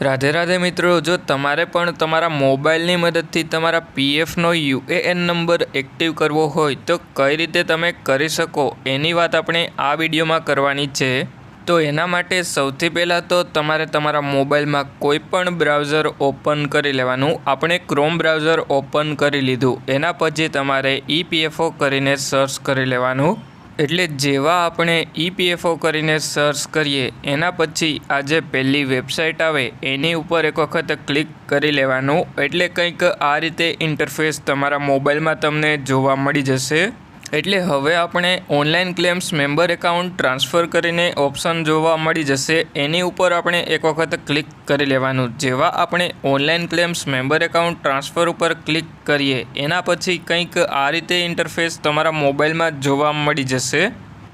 राधे राधे मित्रों, जो तमारे पण तमारा मोबाइलनी मददथी तमारा पीएफनो यूएएन नंबर एक्टिव करवो होय तो कई रीते तमे करी शको एनी वात आपणे आ विडियोमां करवानी छे। तो एना माटे सौथी पहला तो तमारे तमारा मोबाइल में कोईपण ब्राउजर ओपन करी लेवानुं। आपणे क्रोम ब्राउजर ओपन करी लीधुं, एना पछी तमारे ईपीएफओ करीने सर्च करी लेवानुं। एटले जेवा आपणे ईपीएफओ करीने सर्च करीए एना पछी आ जे पहली वेबसाइट आवे एनी उपर एक वखत क्लिक करी लेवानुं। एटले कंईक आ रीते इंटरफेस तमारा मोबाइल में तमने जोवा मळी जशे। एटले हवे आपणे online claims member account transfer करीने ऑप्शन जोवा मळी जशे, एनी उपर आपणे एक वखत क्लिक करी लेवानुं। जेवा आपणे online claims member account transfer उपर क्लिक करीए एना पछी कंईक आ रीते इंटरफेस तमारा मोबाइल में जोवा मळी जशे।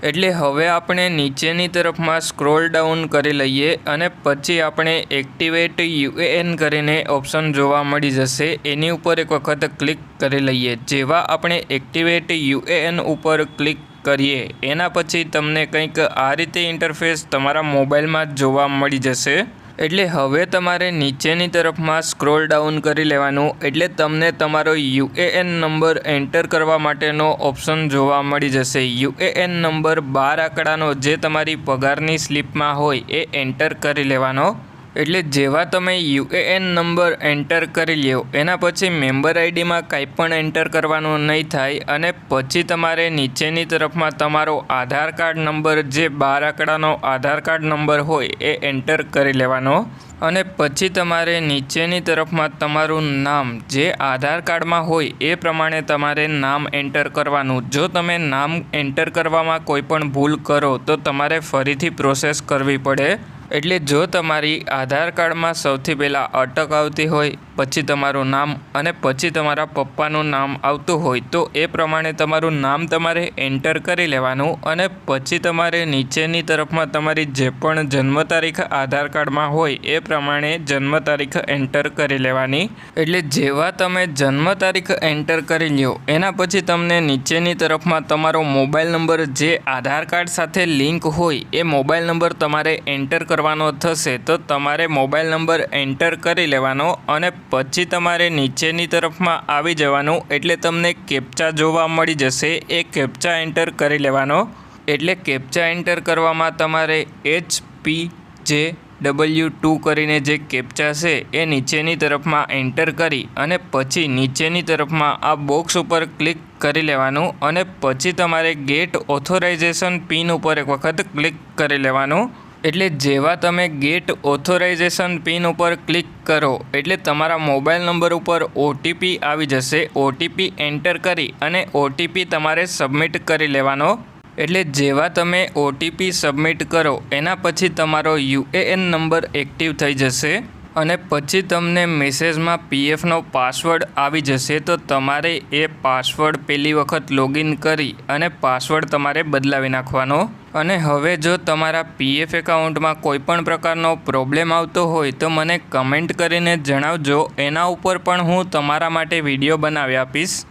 एटले हवे आपणे नीचेनी तरफमां स्क्रोल डाउन करी लईए अने पछी आपणे एक्टिवेट यूएएन करीने ऑप्शन जोवा मळी जशे, एनी उपर एक वखत क्लिक करी लईए। जेवा आपणे एक्टिवेट यूएएन उपर क्लिक करीए एना पछी तमने कंईक आ रीते इंटरफेस तमारा मोबाइल में जोवा मळी जशे। एटले हवे तमारे नीचेनी तरफमां स्क्रोल डाउन करी लेवानुं, एटले तमने तमारो यूएएन नंबर एंटर करवा माटेनो ऑप्शन जोवा मळी जशे। यूएएन नंबर 12 आंकड़ानो जे तमारी पगारनी स्लीपमां होय ए एंटर करी लेवानो। एटले जेवा तमे यूएएन नंबर एंटर करी ल्यो एना पछी मेम्बर आईडी में कांई पण एंटर करवानुं नहीं थाय अने पछी तमारे नीचेनी तरफमां तमारो आधार कार्ड नंबर जे 12 आंकड़ानो आधार कार्ड नंबर होय ए एंटर करी लेवानो। अने पछी तमारे नीचेनी तरफमां तमारुं नाम जे आधार कार्ड में होय ए प्रमाणे तमारे नाम एंटर करवानुं। जो तमे नाम एंटर करवामां कोईपण भूल करो तो तमारे फरीथी प्रोसेस करवी पड़े। एटले जो तमारी आधार कार्ड में सौथी पहला अटक आवती होय पछी तमारुं नाम अने पछी तमारा पप्पानुं नाम आवतुं होय तो ए प्रमाणे तमारुं नाम तमारे एंटर करी लेवानुं अने पछी तमारे नीचेनी तरफमां तमारी जे पण जन्म तारीख आधार कार्ड में होय ए प्रमाणे जन्म तारीख एंटर करी लेवानी। एटले जेवा तमे जन्म तारीख एंटर करी ल्यो एना पछी तमने नीचेनी तरफमां तमारो मोबाइल नंबर जे आधार कार्ड साथे लिंक होय ए मोबाइल नंबर तमारे एंटर करवानो थशे। तो तमारे मोबाइल नंबर एंटर करी लेवानो अने पछी तमारे नीचेनी तरफमां आवी जवानुं, एटले तमने केप्चा जोवा मळी जशे। ए केप्चा एंटर करी लेवानो। एटले केप्चा एंटर करवामां तमारे HPJW2 करीने जे केप्चा छे ए नीचेनी तरफमां एंटर करी अने पछी नीचेनी तरफमां आ बॉक्स उपर क्लिक करी लेवानुं अने पछी तमारे गेट ऑथोराइजेशन पिन उपर एक वखत क्लिक करी लेवानुं। एटले जेवा तमे गेट ऑथोराइजेशन पिन उपर क्लिक करो एटले तमारा मोबाइल नंबर उपर ओटीपी आवी जशे। ओटीपी एंटर करी अने ओटीपी तमारे सबमिट करी लेवानो। एटले जेवा तमे ओटीपी सबमिट करो एना पछी तमारो यूएएन नंबर एक्टिव थई जशे अने पछी तमने मेसेज में पीएफ नो पासवर्ड आवी जशे। तो तमारे ए पासवर्ड पहली वखत लॉगिन करी अने पासवर्ड तमारे बदलावी नाखवानो। अने हवे जो तमारा पीएफ एकाउंट में कोईपण प्रकारनो प्रॉब्लम आवतो होय तो मने कमेंट करीने जणावजो, एना उपर पण हूँ तमारा माटे विडियो बनावी आपीश।